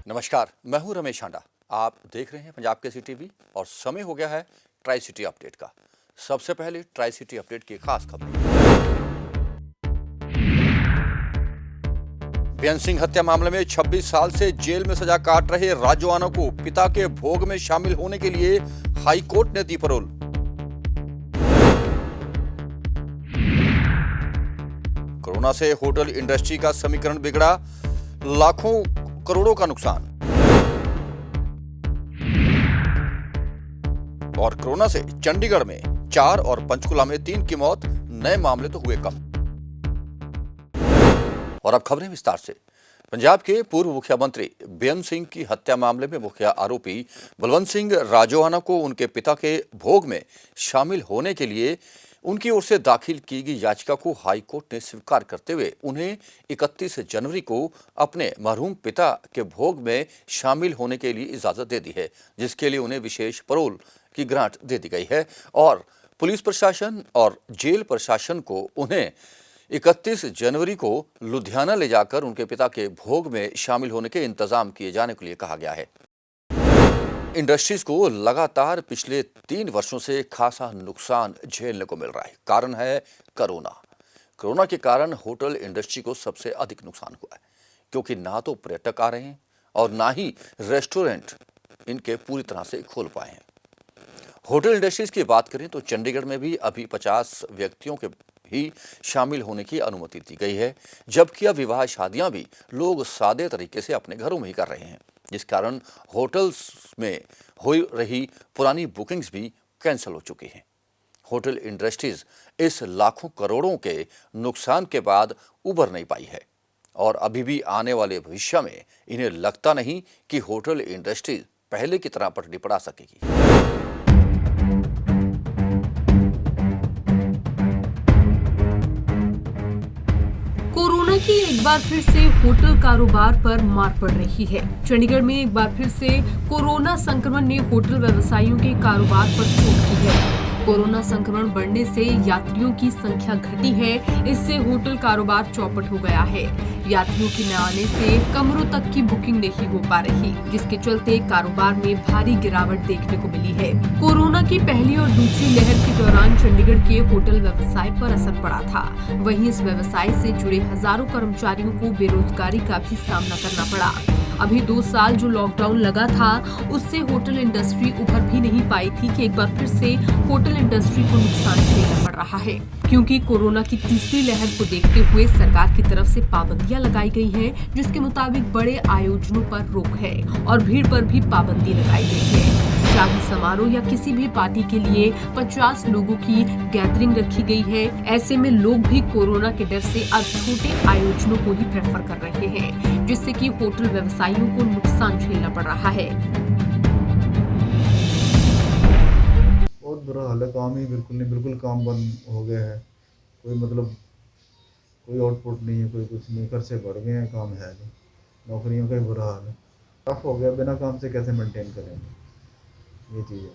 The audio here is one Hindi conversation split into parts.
नमस्कार, मैं हूं रमेश हांडा। आप देख रहे हैं पंजाब केसरी टीवी और समय हो गया है ट्राई सिटी अपडेट का। सबसे पहले ट्राई सिटी अपडेट की खास खबर। बेअंत सिंह हत्या मामले में 26 साल से जेल में सजा काट रहे राजोआना को पिता के भोग में शामिल होने के लिए हाई कोर्ट ने दी पैरोल। कोरोना से होटल इंडस्ट्री का समीकरण बिगड़ा, लाखों करोड़ों का नुकसान। और कोरोना से चंडीगढ़ में 4 और पंचकुला में 3 की मौत, नए मामले तो हुए कम। और अब खबरें विस्तार से। पंजाब के पूर्व मुख्यमंत्री बेअंत सिंह की हत्या मामले में मुख्य आरोपी बलवंत सिंह राजोआना को उनके पिता के भोग में शामिल होने के लिए उनकी ओर से दाखिल की गई याचिका को हाई कोर्ट ने स्वीकार करते हुए उन्हें 31 जनवरी को अपने मरहूम पिता के भोग में शामिल होने के लिए इजाजत दे दी है, जिसके लिए उन्हें विशेष पैरोल की ग्रांट दे दी गई है। और पुलिस प्रशासन और जेल प्रशासन को उन्हें 31 जनवरी को लुधियाना ले जाकर उनके पिता के भोग में शामिल होने के इंतजाम किए जाने के लिए कहा गया है। इंडस्ट्रीज को लगातार पिछले 3 वर्षों से खासा नुकसान झेलने को मिल रहा है। कारण है कोरोना के कारण होटल इंडस्ट्री को सबसे अधिक नुकसान हुआ है, क्योंकि ना तो पर्यटक आ रहे हैं और ना ही रेस्टोरेंट इनके पूरी तरह से खोल पाए हैं। होटल इंडस्ट्रीज की बात करें तो चंडीगढ़ में भी अभी 50 व्यक्तियों के ही शामिल होने की अनुमति दी गई है, जबकि अब विवाह शादियां भी लोग सादे तरीके से अपने घरों में ही कर रहे हैं, जिस कारण होटल्स में हो रही पुरानी बुकिंग्स भी कैंसिल हो चुकी हैं। होटल इंडस्ट्रीज इस लाखों करोड़ों के नुकसान के बाद उबर नहीं पाई है और अभी भी आने वाले भविष्य में इन्हें लगता नहीं कि होटल इंडस्ट्रीज पहले की तरह पटरी पड़ा सकेगी। कोरोना की एक बार फिर से होटल कारोबार पर मार पड़ रही है। चंडीगढ़ में एक बार फिर से कोरोना संक्रमण ने होटल व्यवसायियों के कारोबार पर चोट की है। कोरोना संक्रमण बढ़ने से यात्रियों की संख्या घटी है, इससे होटल कारोबार चौपट हो गया है। यात्रियों के न आने से कमरों तक की बुकिंग नहीं हो पा रही, जिसके चलते कारोबार में भारी गिरावट देखने को मिली है। कोरोना की पहली और दूसरी लहर के दौरान चंडीगढ़ के होटल व्यवसाय पर असर पड़ा था। वहीं इस व्यवसाय से जुड़े हजारों कर्मचारियों को बेरोजगारी का भी सामना करना पड़ा। अभी 2 साल जो लॉकडाउन लगा था, उससे होटल इंडस्ट्री उभर भी नहीं पाई थी कि एक बार फिर से होटल इंडस्ट्री को नुकसान झेलना पड़ रहा है, क्योंकि कोरोना की तीसरी लहर को देखते हुए सरकार की तरफ से पाबंदियां लगाई गई हैं, जिसके मुताबिक बड़े आयोजनों पर रोक है और भीड़ पर भी पाबंदी लगाई गई है। शादी समारोह या किसी भी पार्टी के लिए 50 लोगों की गैदरिंग रखी गई है। ऐसे में लोग भी कोरोना के डर से अब छोटे आयोजनों को ही प्रेफर कर रहे हैं, जिससे कि होटल व्यवसायियों को नुकसान झेलना पड़ रहा है। बहुत बुरा हाल है, काम ही बिल्कुल काम बंद हो गया है। कोई आउटपुट नहीं है, कोई कुछ नहीं, खर्चे बढ़ गए हैं, काम है नहीं, नौकरियों का ही बुरा हाल है। टफ हो गया, बिना काम से कैसे मेंटेन करेंगे, ये चीज़ है।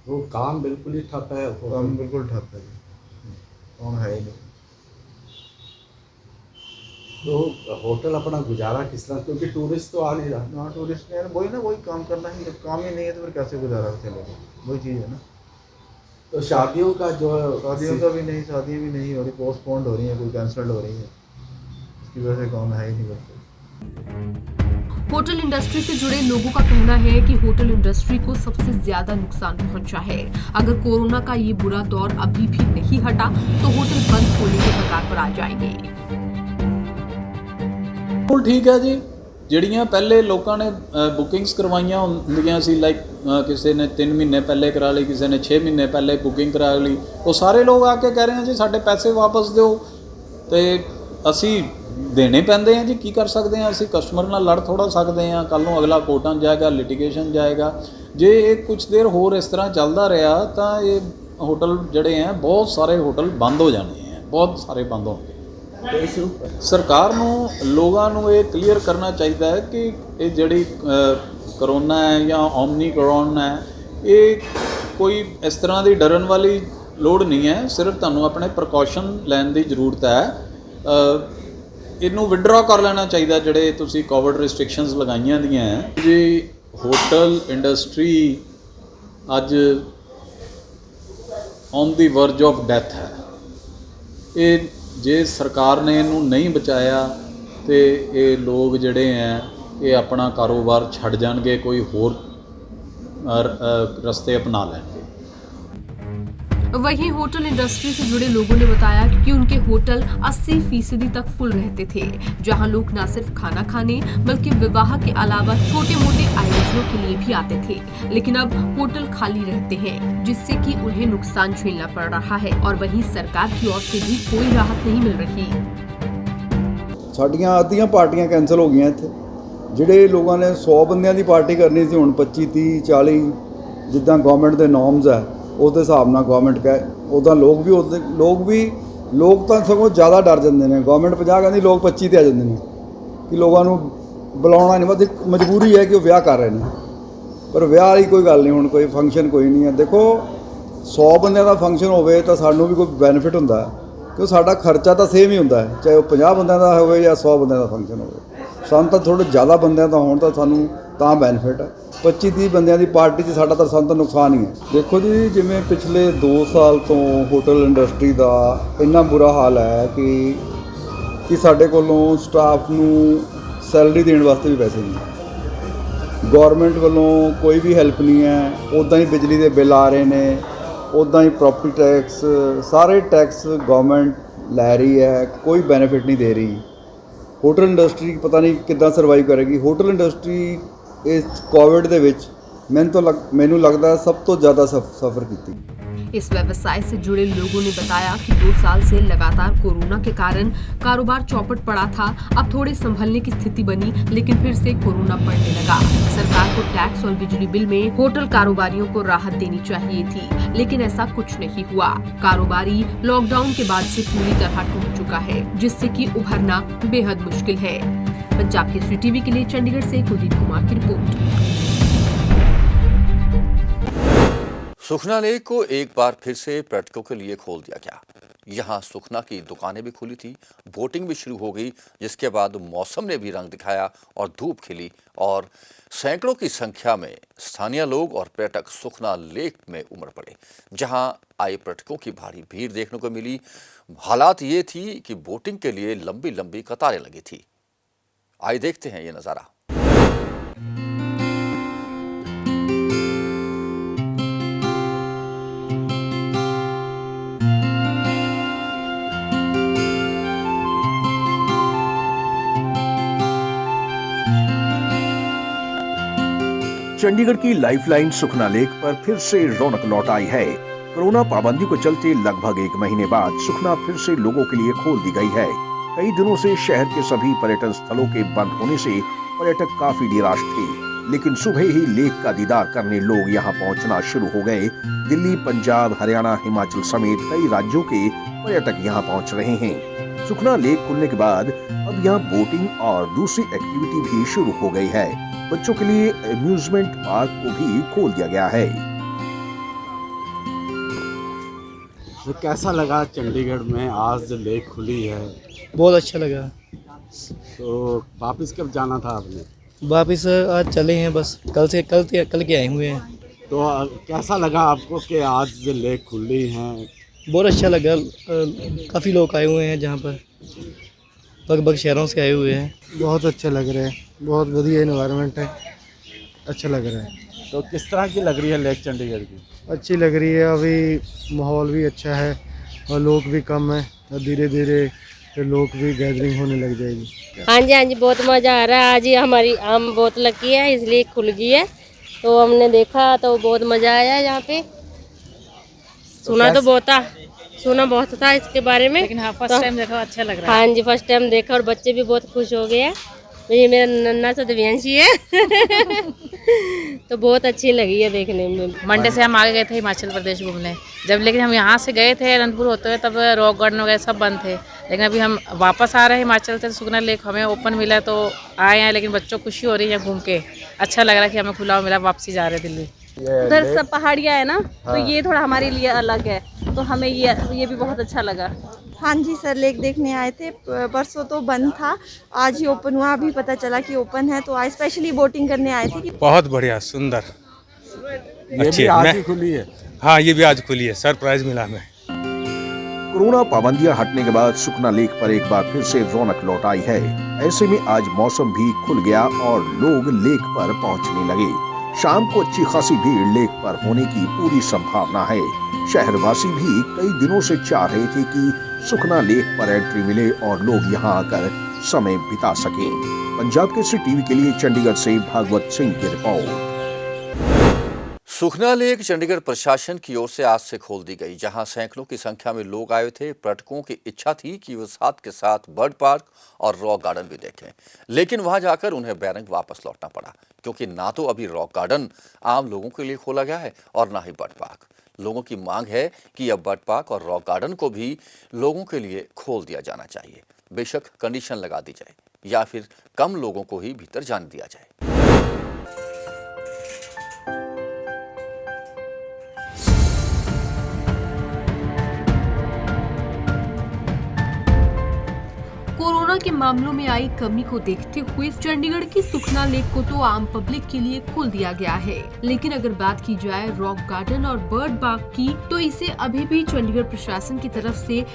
वो काम बिल्कुल ही ठप है। काम बिल्कुल ठप है, काम है ही नहीं। तो होटल अपना गुजारा किस तरह, क्योंकि टूरिस्ट तो आ नहीं रहा ना, टूरिस्ट ने वही काम करना ही, जब काम ही नहीं है तो फिर कैसे गुजारा चलेगा, वही चीज़ है ना। तो शादियों का शादियाँ भी नहीं हो रही, पोस्टपोन्ड हो रही है, कोई कैंसल्ड हो रही है, इसकी वजह से काम है ही नहीं बिल्कुल। होटल इंडस्ट्री से जुड़े लोगों का कहना है कि होटल इंडस्ट्री को सबसे ज्यादा नुकसान पहुंचा है। अगर कोरोना का ये बुरा दौर अभी भी नहीं हटा तो होटल बंद होने के कगार पर आ जाएंगे। बिल्कुल ठीक है जी। ਜਿਹੜੀਆਂ ਪਹਿਲੇ ਲੋਕਾਂ ਨੇ ਬੁਕਿੰਗਸ ਕਰਵਾਈਆਂ ਹੁੰਦੀਆਂ ਸੀ, ਲਾਈਕ ਕਿਸੇ ਨੇ 3 ਮਹੀਨੇ ਪਹਿਲੇ ਕਰਾ ਲਈ, ਕਿਸੇ ਨੇ 6 ਮਹੀਨੇ ਪਹਿਲੇ ਬੁਕਿੰਗ ਕਰਾ ਲਈ, ਉਹ ਸਾਰੇ ਲੋਕ ਆ ਕੇ ਕਹਿ ਰਹੇ ਆ ਜੀ ਸਾਡੇ ਪੈਸੇ ਵਾਪਸ ਦਿਓ, ਤੇ ਅਸੀਂ ਦੇਣੇ ਪੈਂਦੇ ਆ ਜੀ, ਕੀ ਕਰ ਸਕਦੇ ਆ ਅਸੀਂ, ਕਸਟਮਰ ਨਾਲ ਲੜ ਥੋੜਾ ਸਕਦੇ ਆ। ਕੱਲ ਨੂੰ ਅਗਲਾ ਕੋਰਟਾਂ ਜਾਏਗਾ, ਲਿਟੀਗੇਸ਼ਨ ਜਾਏਗਾ। ਜੇ ਇਹ ਕੁਝ ਦੇਰ ਹੋਰ ਇਸ ਤਰ੍ਹਾਂ ਚੱਲਦਾ ਰਿਹਾ ਤਾਂ ਇਹ ਹੋਟਲ ਜਿਹੜੇ ਆ, ਬਹੁਤ ਸਾਰੇ ਹੋਟਲ ਬੰਦ ਹੋ ਜਾਣੇ ਆ, ਬਹੁਤ ਸਾਰੇ ਬੰਦ ਹੋਣਗੇ। ਸਰਕਾਰ ਨੂੰ ਲੋਕਾਂ ਨੂੰ ਇਹ ਕਲੀਅਰ ਕਰਨਾ ਚਾਹੀਦਾ ਹੈ ਕਿ ਇਹ ਜਿਹੜੀ ਕਰੋਨਾ ਹੈ ਜਾਂ ਓਮਨੀਕਰੋਨ ਹੈ, ਇਹ ਕੋਈ ਇਸ ਤਰ੍ਹਾਂ ਦੀ ਡਰਨ ਵਾਲੀ ਲੋੜ ਨਹੀਂ ਹੈ। ਸਿਰਫ ਤੁਹਾਨੂੰ ਆਪਣੇ ਪ੍ਰੀਕਾਸ਼ਨ ਲੈਣ ਦੀ ਜ਼ਰੂਰਤ ਹੈ। ਇਹਨੂੰ ਵਿਡਰਾ ਕਰ ਲੈਣਾ ਚਾਹੀਦਾ ਜਿਹੜੇ ਤੁਸੀਂ ਕੋਵਿਡ ਰਿਸਟ੍ਰਿਕਸ਼ਨਸ ਲਗਾਈਆਂ ਦੀਆਂ ਜੀ। ਹੋਟਲ ਇੰਡਸਟਰੀ ਅੱਜ on the Braj of death ਹੈ। ਇਹ ਜੇ ਸਰਕਾਰ ਨੇ ਇਹਨੂੰ ਨਹੀਂ ਬਚਾਇਆ ਤੇ ਇਹ ਲੋਕ ਜਿਹੜੇ ਹੈ ਇਹ ਆਪਣਾ ਕਾਰੋਬਾਰ ਛੱਡ ਜਾਣਗੇ, ਕੋਈ ਹੋਰ ਰਸਤੇ अपना लेंगे। वहीं होटल इंडस्ट्री से जुड़े लोगों ने बताया कि उनके होटल 80% तक फुल रहते थे, जहां लोग न सिर्फ खाना खाने बल्कि विवाह के अलावा छोटे मोटे आयोजनों के लिए भी आते थे। लेकिन अब होटल खाली रहते हैं, जिससे कि उन्हें नुकसान झेलना पड़ रहा है और वहीं सरकार की ओर से भी कोई राहत नहीं मिल रही। ਸਾਡੀਆਂ ਅੱਧੀਆਂ ਪਾਰਟੀਆਂ ਕੈਂਸਲ ਹੋ ਗਈਆਂ ਇੱਥੇ। ਜਿਹੜੇ ਲੋਕਾਂ ਨੇ 100 ਬੰਦਿਆਂ ਦੀ ਪਾਰਟੀ ਕਰਨੀ ਸੀ, ਹੁਣ 25 30 40 ਜਿੱਦਾਂ ਗਵਰਨਮੈਂਟ ਦੇ ਨੋਰਮਸ ਹੈ ਉਹਦੇ ਹਿਸਾਬ ਨਾਲ ਗਵਰਨਮੈਂਟ ਕਹੇ ਉੱਦਾਂ ਲੋਕ ਤਾਂ ਸਗੋਂ ਜ਼ਿਆਦਾ ਡਰ ਜਾਂਦੇ ਨੇ। ਗਵਰਨਮੈਂਟ 50 ਕਹਿੰਦੀ, ਲੋਕ 25 ਤੇ ਆ ਜਾਂਦੇ ਨੇ ਕਿ ਲੋਕਾਂ ਨੂੰ ਬੁਲਾਉਣਾ ਨਹੀਂ। ਬਸ ਮਜਬੂਰੀ ਹੈ ਕਿ ਉਹ ਵਿਆਹ ਕਰ ਰਹੇ ਨੇ, ਪਰ ਵਿਆਹ ਵਾਲੀ ਕੋਈ ਗੱਲ ਨਹੀਂ। ਹੁਣ ਕੋਈ ਫੰਕਸ਼ਨ ਕੋਈ ਨਹੀਂ ਹੈ। ਦੇਖੋ 100 ਬੰਦਿਆਂ ਦਾ ਫੰਕਸ਼ਨ ਹੋਵੇ ਤਾਂ ਸਾਨੂੰ ਵੀ ਕੋਈ ਬੈਨੀਫਿਟ ਹੁੰਦਾ ਕਿਉਂ ਸਾਡਾ ਖਰਚਾ ਤਾਂ ਸੇਮ ਹੀ ਹੁੰਦਾ ਹੈ, ਚਾਹੇ ਉਹ 50 ਬੰਦਿਆਂ ਦਾ ਹੋਵੇ ਜਾਂ 100 ਬੰਦਿਆਂ ਦਾ ਫੰਕਸ਼ਨ ਹੋਵੇ। ਸਾਨੂੰ ਤਾਂ ਥੋੜ੍ਹੇ ਜ਼ਿਆਦਾ ਬੰਦਿਆਂ ਦਾ ਹੋਣ ਤਾਂ ਸਾਨੂੰ ਤਾਂ ਬੈਨੀਫਿਟ ਹੈ। 25 30 ਬੰਦਿਆਂ ਦੀ ਪਾਰਟੀ 'ਚ ਸਾਡਾ ਤਾਂ ਸਾਨੂੰ ਤਾਂ ਨੁਕਸਾਨ ਹੀ ਹੈ। ਦੇਖੋ ਜੀ, ਜਿਵੇਂ ਪਿਛਲੇ 2 ਸਾਲ ਤੋਂ ਹੋਟਲ ਇੰਡਸਟਰੀ ਦਾ ਇੰਨਾ ਬੁਰਾ ਹਾਲ ਹੈ ਕਿ ਸਾਡੇ ਕੋਲੋਂ ਸਟਾਫ ਨੂੰ ਸੈਲਰੀ ਦੇਣ ਵਾਸਤੇ ਵੀ ਪੈਸੇ ਨਹੀਂ। ਗੌਰਮੈਂਟ ਵੱਲੋਂ ਕੋਈ ਵੀ ਹੈਲਪ ਨਹੀਂ ਹੈ। ਉੱਦਾਂ ਹੀ ਬਿਜਲੀ ਦੇ ਬਿੱਲ ਆ ਰਹੇ ਨੇ, ਉੱਦਾਂ ਹੀ ਪ੍ਰੋਪਰਟੀ ਟੈਕਸ, ਸਾਰੇ ਟੈਕਸ ਗੌਰਮੈਂਟ ਲੈ ਰਹੀ ਹੈ, ਕੋਈ ਬੈਨੀਫਿਟ ਨਹੀਂ ਦੇ ਰਹੀ। ਹੋਟਲ ਇੰਡਸਟਰੀ ਪਤਾ ਨਹੀਂ ਕਿੱਦਾਂ ਸਰਵਾਈਵ ਕਰੇਗੀ। ਹੋਟਲ ਇੰਡਸਟਰੀ ਇਸ ਕੋਵਿਡ ਦੇ ਵਿੱਚ ਮੈਨੂੰ ਲੱਗਦਾ ਸਭ ਤੋਂ ਜ਼ਿਆਦਾ ਸਫਰ ਕੀਤੀ। इस व्यवसाय से जुड़े लोगों ने बताया कि 2 साल से लगातार कोरोना के कारण कारोबार चौपट पड़ा था। अब थोड़े संभलने की स्थिति बनी, लेकिन फिर से कोरोना बढ़ने लगा। सरकार को टैक्स और बिजली बिल में होटल कारोबारियों को राहत देनी चाहिए थी, लेकिन ऐसा कुछ नहीं हुआ। कारोबारी लॉकडाउन के बाद से पूरी तरह टूट चुका है, जिससे कि उभरना बेहद मुश्किल है। पंजाब केसरी टीवी के लिए चंडीगढ़ से कुलदीप कुमार की रिपोर्ट। सुखना लेक को एक बार फिर से पर्यटकों के लिए खोल दिया गया। यहाँ सुखना की दुकानें भी खुली थी, बोटिंग भी शुरू हो गई, जिसके बाद मौसम ने भी रंग दिखाया और धूप खिली और सैकड़ों की संख्या में स्थानीय लोग और पर्यटक सुखना लेक में उमड़ पड़े। जहाँ आए पर्यटकों की भारी भीड़ देखने को मिली। हालात ये थी कि बोटिंग के लिए लंबी लंबी कतारें लगी थी। आइए देखते हैं ये नज़ारा। चंडीगढ़ की लाइफलाइन सुखना लेक पर फिर से रौनक लौट आई है। कोरोना पाबंदी को चलते लगभग 1 महीने बाद सुखना फिर से लोगों के लिए खोल दी गई है। कई दिनों से शहर के सभी पर्यटन स्थलों के बंद होने से पर्यटक काफी निराश थे, लेकिन सुबह ही लेक का दीदार करने लोग यहाँ पहुँचना शुरू हो गए। दिल्ली, पंजाब, हरियाणा, हिमाचल समेत कई राज्यों के पर्यटक यहाँ पहुँच रहे हैं। सुखना लेक खुलने के बाद अब यहाँ बोटिंग और दूसरी एक्टिविटी भी शुरू हो गई है। बच्चों के लिए अम्यूजमेंट पार्क को भी खोल दिया गया है। तो कैसा लगा चंडीगढ़ में आज जो लेक खुली है? बहुत अच्छा लगा। तो वापस कब जाना था आपने? वापस आज चले हैं, बस कल के आए हुए हैं। तो कैसा लगा आपको कि आज जो लेक खुली है? बहुत अच्छा लगा। काफ़ी लोग आए हुए हैं जहाँ पर, लगभग शहरों से आए हुए हैं। बहुत अच्छा लग रहा है, बहुत बढ़िया एनवायरनमेंट है, अच्छा लग रहा है। तो किस तरह की लग रही है लेक चंडीगढ़ की? अच्छी लग रही है। अभी माहौल भी अच्छा है और लोग भी कम हैं, और धीरे धीरे फिर लोग भी गैदरिंग होने लग जाएगी। हाँ जी, बहुत मज़ा आ रहा है। आज ही हमारी आम बहुत लगी है, इसलिए खुल गई है, तो हमने देखा तो बहुत मज़ा आया यहाँ पे। सुना बहुत था इसके बारे में, लेकिन हाँ फर्स्ट टाइम देखा, अच्छा लग रहा है। हाँ जी, फर्स्ट टाइम देखा और बच्चे भी बहुत खुश हो गए हैं। ये मेरा नन्ना सा दिव्यांशी है तो बहुत अच्छी लगी है देखने में। मंडे से हम आगे गए थे हिमाचल प्रदेश घूमने, लेकिन हम यहाँ से गए थे अनंतपुर होते हुए, तब रॉक गार्डन वगैरह सब बंद थे। लेकिन अभी हम वापस आ रहे हैं हिमाचल से, सुखना लेक हमें ओपन मिला तो आए हैं, लेकिन बच्चों को खुशी हो रही है घूम के। अच्छा लग रहा है कि हमें खुला मिला, वापसी जा रहे हैं दिल्ली। उधर सब पहाड़ियाँ है ना, तो ये थोड़ा हमारे लिए अलग है, तो हमें ये भी बहुत अच्छा लगा। हाँ जी सर, लेक देखने आए थे। परसों तो बंद था, आज ही ओपन हुआ, अभी पता चला कि ओपन है, तो आज स्पेशली बोटिंग करने आए थे। बहुत बढ़िया, सुंदर, अच्छी है। आज ही खुली है। हाँ, ये भी आज खुली है, सरप्राइज मिला हमें। कोरोना पाबंदियां हटने के बाद सुखना लेक पर एक बार फिर से रौनक लौट आई है। ऐसे में आज मौसम भी खुल गया और लोग लेक पर पहुंचने लगे। शाम को अच्छी खासी भीड़ लेक पर होने की पूरी संभावना है। शहरवासी भी कई दिनों से चाह रहे थे कि सुखना लेक पर एंट्री मिले और लोग यहां आकर समय बिता सकें। पंजाब केसरी टीवी के लिए चंडीगढ़ से भागवत सिंह की रिपोर्ट। सुखना लेक चंडीगढ़ प्रशासन की ओर से आज से खोल दी गई, जहां सैकड़ों की संख्या में लोग आए थे। पर्यटकों की इच्छा थी कि वो साथ के साथ बर्ड पार्क और रॉक गार्डन भी देखें, लेकिन वहां जाकर उन्हें बैरंग वापस लौटना पड़ा, क्योंकि ना तो अभी रॉक गार्डन आम लोगों के लिए खोला गया है और ना ही बर्ड पार्क। लोगों की मांग है कि अब बर्ड पार्क और रॉक गार्डन को भी लोगों के लिए खोल दिया जाना चाहिए। बेशक कंडीशन लगा दी जाए या फिर कम लोगों को ही भीतर जाने दिया जाए। कोरोना के मामलों में आई कमी को देखते हुए चंडीगढ़ की सुखना लेक को तो आम पब्लिक के लिए खोल दिया गया है, लेकिन अगर बात की जाए रॉक गार्डन और बर्ड पार्क की, तो इसे अभी भी चंडीगढ़ प्रशासन की तरफ से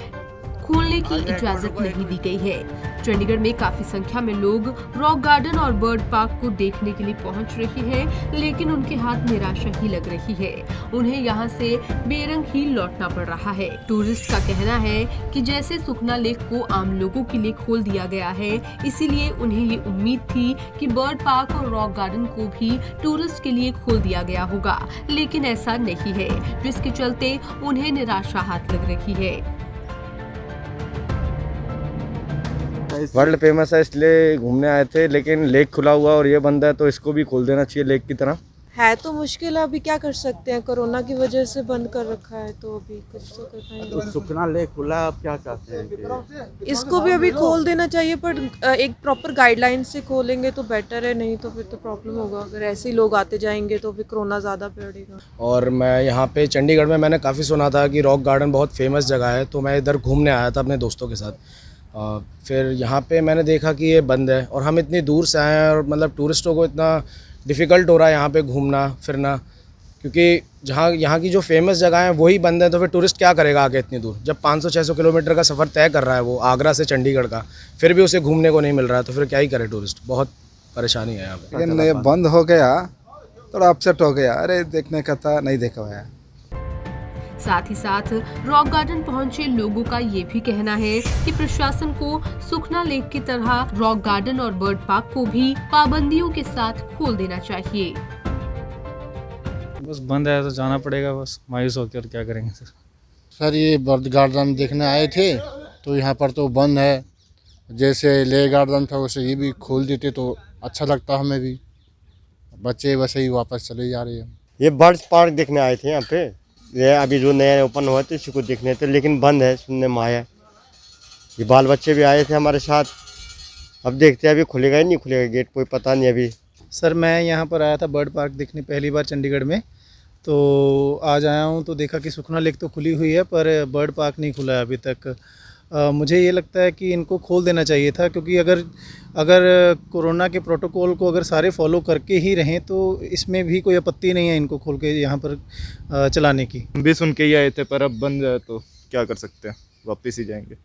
खोलने की इजाजत नहीं दी गई है। चंडीगढ़ में काफी संख्या में लोग रॉक गार्डन और बर्ड पार्क को देखने के लिए पहुंच रहे हैं, लेकिन उनके हाथ निराशा ही लग रही है। उन्हें यहां से बेरंग ही लौटना पड़ रहा है। टूरिस्ट का कहना है कि जैसे सुखना लेक को आम लोगों के लिए खोल दिया गया है, इसीलिए उन्हें ये उम्मीद थी कि बर्ड पार्क और रॉक गार्डन को भी टूरिस्ट के लिए खोल दिया गया होगा, लेकिन ऐसा नहीं है, जिसके चलते उन्हें निराशा हाथ लग रही है। वर्ल्ड फेमस है इसलिए घूमने आए थे, लेकिन लेक खुला हुआ और ये बंद है, तो इसको भी खोल देना चाहिए लेक की तरह। है तो मुश्किल है, अभी क्या कर सकते हैं, कोरोना की वजह से बंद कर रखा है, तो अभी कुछ तो कर पाएंगे। तो सुखना लेक खुला, आप क्या चाहते हैं कि इसको भी अभी खोल देना चाहिए, पर एक प्रॉपर गाइडलाइन से खोलेंगे तो बेटर है, नहीं तो फिर तो प्रॉब्लम होगा। अगर ऐसे ही लोग आते जाएंगे तो फिर कोरोना ज़्यादा बढ़ेगा। और मैं यहाँ पे चंडीगढ़ में मैंने काफ़ी सुना था कि रॉक गार्डन बहुत फेमस जगह है, तो मैं इधर घूमने आया था अपने दोस्तों के साथ। फिर यहाँ पे मैंने देखा कि ये बंद है और हम इतनी दूर से आए हैं, और मतलब टूरिस्टों को इतना डिफ़िकल्ट हो रहा है यहाँ पे घूमना फिरना, क्योंकि जहाँ यहाँ की जो फेमस जगह हैं वही बंद है, तो फिर टूरिस्ट क्या करेगा आगे इतनी दूर। जब 500-600 किलोमीटर का सफ़र तय कर रहा है वो आगरा से चंडीगढ़ का, फिर भी उसे घूमने को नहीं मिल रहा है, तो फिर क्या ही करे टूरिस्ट। बहुत परेशानी है यहाँ पे। लेकिन ये बंद हो गया, थोड़ा अपसेट हो गया। अरे देखने का था, नहीं देखा हुआ है। साथ ही साथ रॉक गार्डन पहुंचे लोगों का ये भी कहना है कि प्रशासन को सुखना लेक की तरह रॉक गार्डन और बर्ड पार्क को भी पाबंदियों के साथ खोल देना चाहिए। बस बंद है तो जाना पड़ेगा, बस मायूस होकर क्या करेंगे सर ये बर्ड गार्डन देखने आए थे, तो यहाँ पर तो बंद है। जैसे ले गार्डन था वैसे ये भी खोल देते तो अच्छा लगता हमें भी। बच्चे वैसे ही वापस चले जा रहे हैं। ये बर्ड पार्क देखने आए थे यहाँ पे, ये अभी जो नया ओपन हुआ था इसी को देखने थे, लेकिन बंद है, सुनने में आया। ये बाल बच्चे भी आए थे हमारे साथ, अब देखते हैं अभी खुलेगा ही नहीं खुलेगा गेट, कोई पता नहीं अभी। सर मैं यहाँ पर आया था बर्ड पार्क देखने पहली बार चंडीगढ़ में, तो आज आया हूँ तो देखा कि सुखना लेक तो खुली हुई है पर बर्ड पार्क नहीं खुला है अभी तक। मुझे ये लगता है कि इनको खोल देना चाहिए था, क्योंकि अगर कोरोना के प्रोटोकॉल को अगर सारे फॉलो करके ही रहें तो इसमें भी कोई आपत्ति नहीं है इनको खोल के यहाँ पर चलाने की। हम भी सुन के ही आए थे, पर अब बंद है तो क्या कर सकते हैं, वापस ही जाएंगे।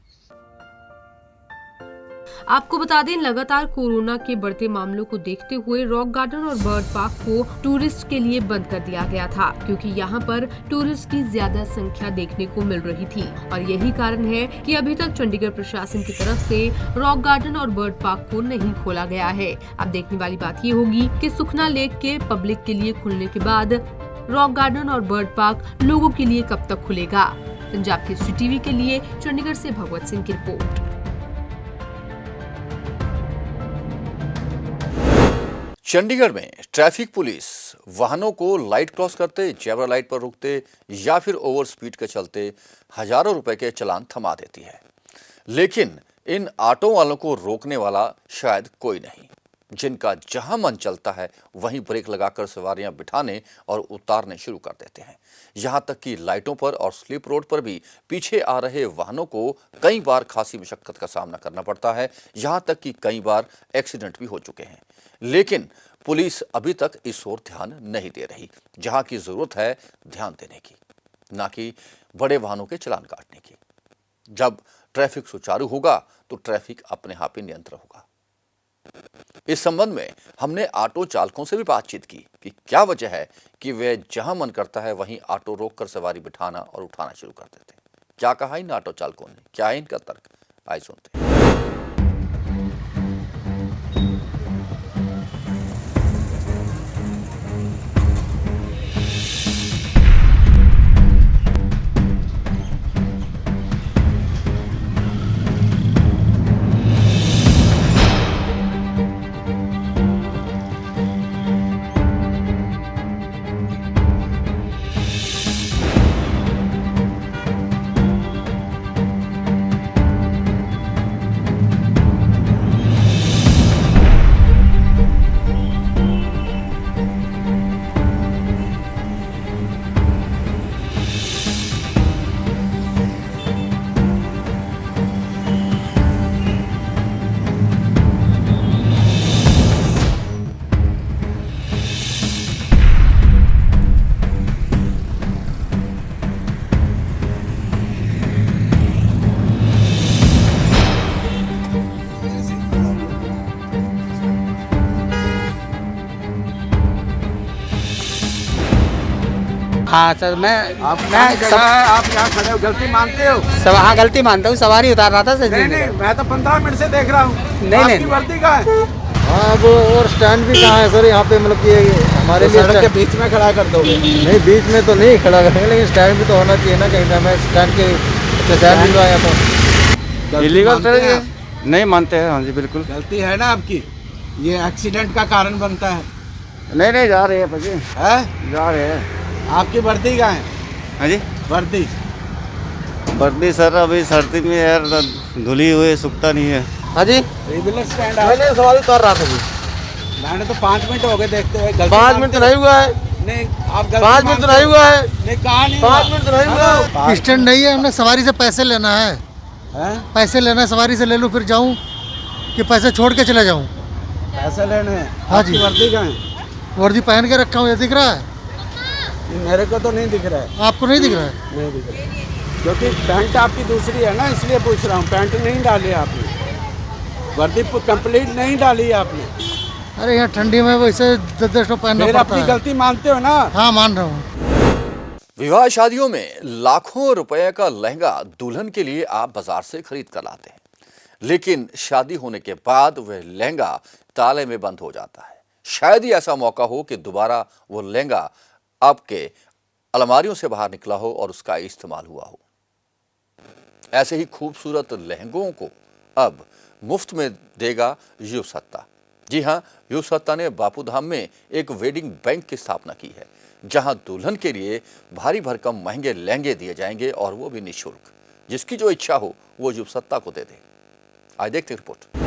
आपको बता दें, लगातार कोरोना के बढ़ते मामलों को देखते हुए रॉक गार्डन और बर्ड पार्क को टूरिस्ट के लिए बंद कर दिया गया था, क्योंकि यहाँ पर टूरिस्ट की ज्यादा संख्या देखने को मिल रही थी। और यही कारण है कि अभी तक चंडीगढ़ प्रशासन की तरफ से रॉक गार्डन और बर्ड पार्क को नहीं खोला गया है। अब देखने वाली बात ये होगी कि सुखना लेक के पब्लिक के लिए खुलने के बाद रॉक गार्डन और बर्ड पार्क लोगों के लिए कब तक खुलेगा। पंजाब केसरी टीवी के लिए चंडीगढ़ से भगवत सिंह की रिपोर्ट। चंडीगढ़ में ट्रैफिक पुलिस वाहनों को लाइट क्रॉस करते, जेब्रा लाइट पर रुकते या फिर ओवर स्पीड के चलते हजारों रुपए के चालान थमा देती है, लेकिन इन ऑटो वालों को रोकने वाला शायद कोई नहीं। जिनका जहां मन चलता है वहीं ब्रेक लगाकर सवारियां बिठाने और उतारने शुरू कर देते हैं। यहां तक कि लाइटों पर और स्लिप रोड पर भी पीछे आ रहे वाहनों को कई बार खासी मशक्कत का सामना करना पड़ता है। यहां तक कि कई बार एक्सीडेंट भी हो चुके हैं, लेकिन पुलिस अभी तक इस ओर ध्यान नहीं दे रही, जहां की जरूरत है ध्यान देने की, ना कि बड़े वाहनों के चालान काटने की। जब ट्रैफिक सुचारू होगा तो ट्रैफिक अपने आप ही नियंत्रण होगा। इस संबंध में हमने ऑटो चालकों से भी बातचीत की कि क्या वजह है कि वे जहां मन करता है वहीं ऑटो रोककर सवारी बिठाना और उठाना शुरू कर देते हैं। क्या कहा इन ऑटो चालकों ने, क्या है इनका तर्क, आइए सुनते हैं। हाँ सर, मैं आप यहाँ खड़े हो, गलती मानते हो? सब हाँ गलती मानता हूँ, सवारी उतार रहा था सर। नहीं, मैं तो 15 मिनट से देख रहा हूँ। नहीं आपकी वर्दी कहाँ है? हाँ, वो और स्टैंड भी कहाँ है सर यहाँ पे, मतलब कि हमारे लिए सड़क के बीच में खड़ा कर दोगे? नहीं, बीच में तो नहीं खड़ा करेंगे, लेकिन स्टैंड भी तो होना चाहिए ना कहीं पे। मैं स्टैंड के स्टैंड भी आया था। इलीगल तो नहीं मानते हैं। हाँ जी बिल्कुल गलती है ना आपकी, ये एक्सीडेंट का कारण बनता है। नहीं जा रहे हैं भाजी, है जा रहे हैं। आपकी वर्दी कहाँ है? हाँ जी वर्दी सर अभी सर्दी में यार धुली हुई सूखता नहीं है। हाँ जी रेगुलर स्टैंड मैंने सवारी उतार रहा था जी। मैंने तो 5 मिनट हो गए देखते हुए। 5 मिनट तो नहीं हुआ है। नहीं, आप 5 मिनट तो नहीं हुआ है। नहीं, कहा नहीं 5 मिनट तो नहीं हुआ है। स्टैंड नहीं है, हमने सवारी से पैसे लेना है। पैसे लेना है, सवारी से ले लूँ फिर जाऊँ कि पैसे छोड़ के चले जाऊँ? पैसे लेने हैं। हाँ जी। वर्दी कहाँ है? वर्दी पहन के रखा हूँ, ये दिख रहा है? मेरे को तो नहीं दिख रहा है। आपको नहीं दिख रहा है? नहीं दिख रहा है, क्योंकि पैंट आपकी दूसरी है ना, इसलिए पूछ रहा हूँ। पैंट नहीं डाली आपने, वर्दी कंप्लीट नहीं डाली आपने। अरे यहाँ ठंडी में वैसे 10 पहनना फिर पड़ता अपनी है। गलती मानते हो ना? हाँ मान रहा हूँ। विवाह शादियों में लाखों रुपए का लहंगा दुल्हन के लिए आप बाजार से खरीद कर लाते हैं, लेकिन शादी होने के बाद वह लहंगा ताले में बंद हो जाता है। शायद ही ऐसा मौका हो कि दोबारा वो लहंगा आपके अलमारियों से बाहर निकला हो और उसका इस्तेमाल हुआ हो। ऐसे ही खूबसूरत लहंगों को अब मुफ्त में देगा युव सत्ता। जी हां, युव सत्ता ने बापूधाम में एक वेडिंग बैंक की स्थापना की है, जहां दुल्हन के लिए भारी भरकम महंगे लहंगे दिए जाएंगे और वो भी निःशुल्क। जिसकी जो इच्छा हो वो युव सत्ता को दे दे। आज देखते हैं रिपोर्ट।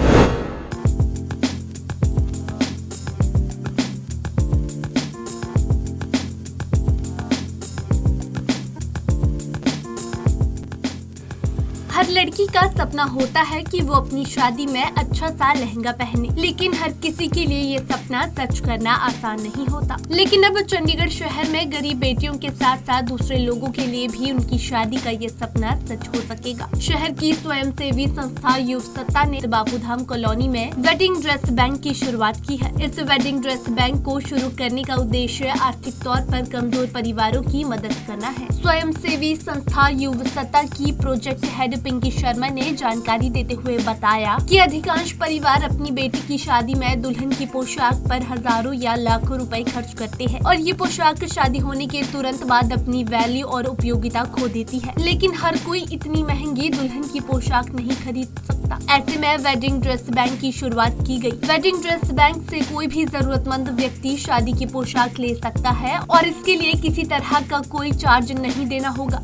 हर लड़की का सपना होता है कि वो अपनी शादी में अच्छा सा लहंगा पहने, लेकिन हर किसी के लिए ये सपना सच करना आसान नहीं होता। लेकिन अब चंडीगढ़ शहर में गरीब बेटियों के साथ साथ दूसरे लोगों के लिए भी उनकी शादी का ये सपना सच हो सकेगा। शहर की स्वयंसेवी संस्था युव सत्ता ने बापूधाम कॉलोनी में वेडिंग ड्रेस बैंक की शुरुआत की है। इस वेडिंग ड्रेस बैंक को शुरू करने का उद्देश्य आर्थिक तौर पर कमजोर परिवारों की मदद करना है। स्वयंसेवी संस्था युव सत्ता की प्रोजेक्ट हेड पिंकी शर्मा ने जानकारी देते हुए बताया कि अधिकांश परिवार अपनी बेटी की शादी में दुल्हन की पोशाक पर हजारों या लाखों रुपए खर्च करते हैं और ये पोशाक शादी होने के तुरंत बाद अपनी वैल्यू और उपयोगिता खो देती है। लेकिन हर कोई इतनी महंगी दुल्हन की पोशाक नहीं खरीद सकता। ऐसे में वेडिंग ड्रेस बैंक की शुरुआत की गई। वेडिंग ड्रेस बैंक से कोई भी जरूरतमंद व्यक्ति शादी की पोशाक ले सकता है और इसके लिए किसी तरह का कोई चार्ज नहीं देना होगा।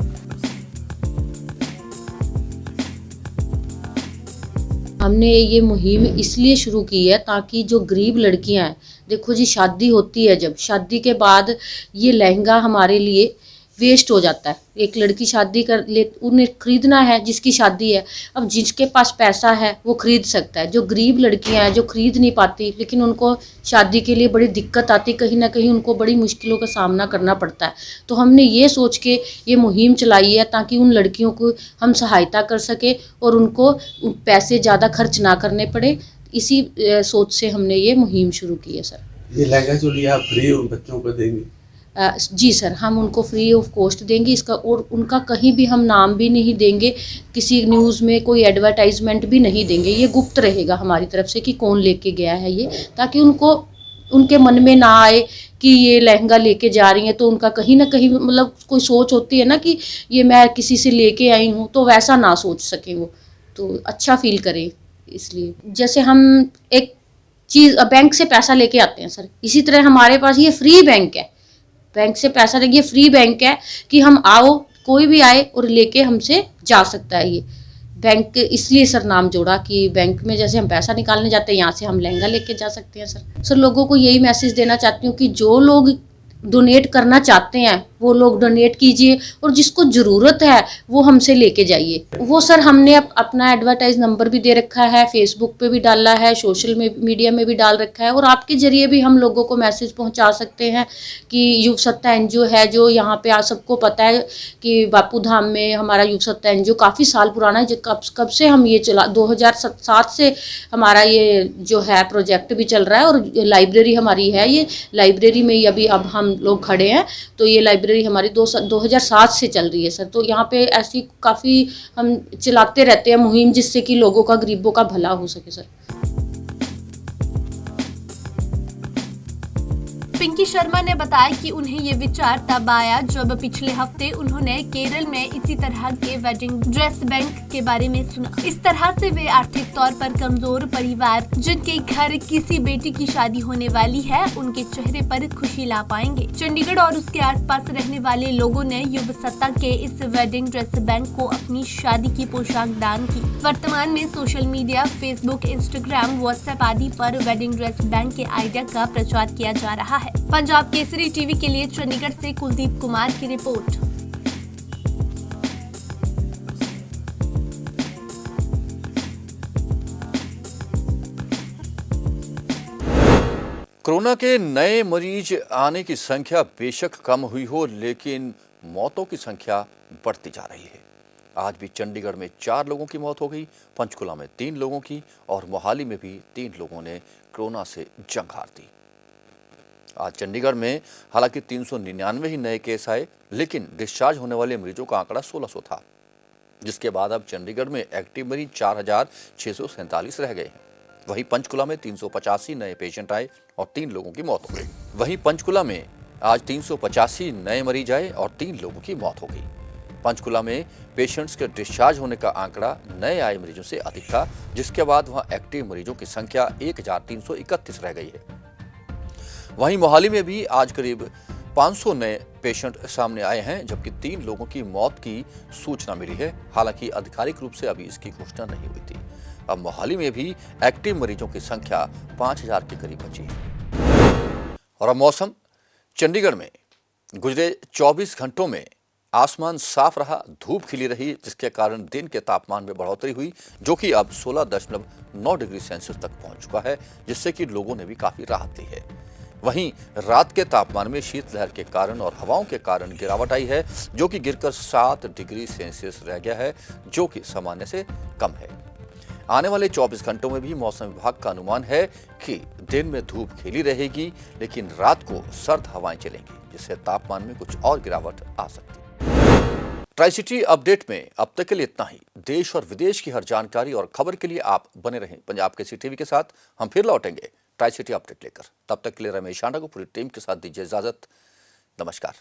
हमने ये मुहिम इसलिए शुरू की है ताकि जो गरीब लड़कियां हैं, देखो जी शादी होती है, जब शादी के बाद ये लहंगा हमारे लिए वेस्ट हो जाता है। एक लड़की शादी कर ले, उन्हें खरीदना है, जिसकी शादी है, अब जिसके पास पैसा है वो खरीद सकता है। जो गरीब लड़कियां हैं जो खरीद नहीं पाती, लेकिन उनको शादी के लिए बड़ी दिक्कत आती, कहीं ना कहीं उनको बड़ी मुश्किलों का सामना करना पड़ता है। तो हमने ये सोच के ये मुहिम चलाई है ताकि उन लड़कियों को हम सहायता कर सके और उनको पैसे ज़्यादा खर्च ना करने पड़े। इसी सोच से हमने ये मुहिम शुरू की है सर। ये लहंगा चोली आप फ्री उन बच्चों को देंगे? जी सर, हम उनको फ्री ऑफ कॉस्ट देंगे इसका, और उनका कहीं भी हम नाम भी नहीं देंगे, किसी न्यूज़ में कोई एडवर्टाइजमेंट भी नहीं देंगे। ये गुप्त रहेगा हमारी तरफ से कि कौन लेके गया है ये, ताकि उनको उनके मन में ना आए कि ये लहंगा लेके जा रही हैं तो उनका कहीं ना कहीं मतलब कोई सोच होती है ना कि ये मैं किसी से लेके आई हूँ, तो वैसा ना सोच सके वो, तो अच्छा फील करें। इसलिए जैसे हम एक चीज़ बैंक से पैसा लेके आते हैं सर, इसी तरह हमारे पास ये फ्री बैंक है, बैंक से पैसा लेंगे, फ्री बैंक है कि हम आओ, कोई भी आए और लेके हमसे जा सकता है। ये बैंक इसलिए सर नाम जोड़ा कि बैंक में जैसे हम पैसा निकालने जाते हैं, यहाँ से हम लहंगा लेके जा सकते हैं सर। लोगों को यही मैसेज देना चाहती हूँ कि जो लोग डोनेट करना चाहते हैं वो लोग डोनेट कीजिए, और जिसको ज़रूरत है वो हमसे लेके जाइए। वो सर हमने अपना एडवर्टाइज नंबर भी दे रखा है, फेसबुक पे भी डाला है, सोशल मीडिया में भी डाल रखा है, और आपके ज़रिए भी हम लोगों को मैसेज पहुंचा सकते हैं कि युव सत्ता एनजीओ है जो यहाँ पे सबको पता है कि बापू धाम में हमारा युव सत्ता एनजीओ काफ़ी साल पुराना है, कब से हम ये चला 2007 से हमारा ये जो है प्रोजेक्ट भी चल रहा है, और लाइब्रेरी हमारी है, ये लाइब्रेरी में ही अभी अब हम लोग खड़े हैं। तो ये लाइब्रेरी हमारी 2007 से चल रही है सर। तो यहाँ पे ऐसी काफ़ी हम चलाते रहते हैं मुहिम, जिससे कि लोगों का, गरीबों का भला हो सके सर। पिंकी शर्मा ने बताया कि उन्हें ये विचार तब आया जब पिछले हफ्ते उन्होंने केरल में इसी तरह के वेडिंग ड्रेस बैंक के बारे में सुना। इस तरह से वे आर्थिक तौर पर कमजोर परिवार जिनके घर किसी बेटी की शादी होने वाली है, उनके चेहरे पर खुशी ला पाएंगे। चंडीगढ़ और उसके आसपास रहने वाले लोगों ने युव सत्ता के इस वेडिंग ड्रेस बैंक को अपनी शादी की पोशाक दान की। वर्तमान में social media, Facebook, Instagram, WhatsApp आदि पर वेडिंग ड्रेस बैंक के आइडिया का प्रचार किया जा रहा है। पंजाब केसरी टीवी के लिए चंडीगढ़ से कुलदीप कुमार की रिपोर्ट। कोरोना के नए मरीज आने की संख्या बेशक कम हुई हो, लेकिन मौतों की संख्या बढ़ती जा रही है। आज भी चंडीगढ़ में 4 लोगों की मौत हो गई, पंचकुला में 3 लोगों की और मोहाली में भी 3 लोगों ने कोरोना से जंग हार दी। आज चंडीगढ़ में हालांकि 399 ही नए केस आए, लेकिन डिस्चार्ज होने वाले मरीजों का आंकड़ा 1600 था, जिसके बाद अब चंडीगढ़ में एक्टिव मरीज 4647 रह गए हैं। वहीं पंचकुला में 385 नए पेशेंट आए और 3 लोगों की मौत हो गई। वहीं पंचकुला में आज 385 नए मरीज आए और 3 लोगों की मौत हो गई। पंचकुला में पेशेंट्स के डिस्चार्ज होने का आंकड़ा नए आए मरीजों से अधिक था, जिसके बाद वहां एक्टिव मरीजों की संख्या 1331 रह गई है। वहीं मोहाली में भी आज करीब 500 नए पेशेंट सामने आए हैं, जबकि 3 लोगों की मौत की सूचना मिली है। हालांकि आधिकारिक रूप से अभी इसकी घोषणा नहीं हुई थी। अब मोहाली में भी एक्टिव मरीजों की संख्या 5000 के करीब बची है। और अब मौसम। चंडीगढ़ में गुजरे 24 घंटों में आसमान साफ रहा, धूप खिली रही, जिसके कारण दिन के तापमान में बढ़ोतरी हुई, जो कि अब 16.9 डिग्री सेल्सियस तक पहुंच चुका है, जिससे कि लोगों ने भी काफी राहत ली है। वहीं रात के तापमान में शीतलहर के कारण और हवाओं के कारण गिरावट आई है, जो कि गिरकर 7 डिग्री सेल्सियस रह गया है, जो कि सामान्य से कम है। आने वाले 24 घंटों में भी मौसम विभाग का अनुमान है कि दिन में धूप खिली रहेगी, लेकिन रात को सर्द हवाएं चलेंगी, जिससे तापमान में कुछ और गिरावट आ सकती है। ट्राई सिटी अपडेट में अब तक के लिए इतना ही। देश और विदेश की हर जानकारी और खबर के लिए आप बने रहें पंजाब केसरी टीवी के साथ। हम फिर लौटेंगे ट्राई सिटी अपडेट लेकर। तब तक के लिए रमेश आंडा को पूरी टीम के साथ दीजिए इजाजत। नमस्कार।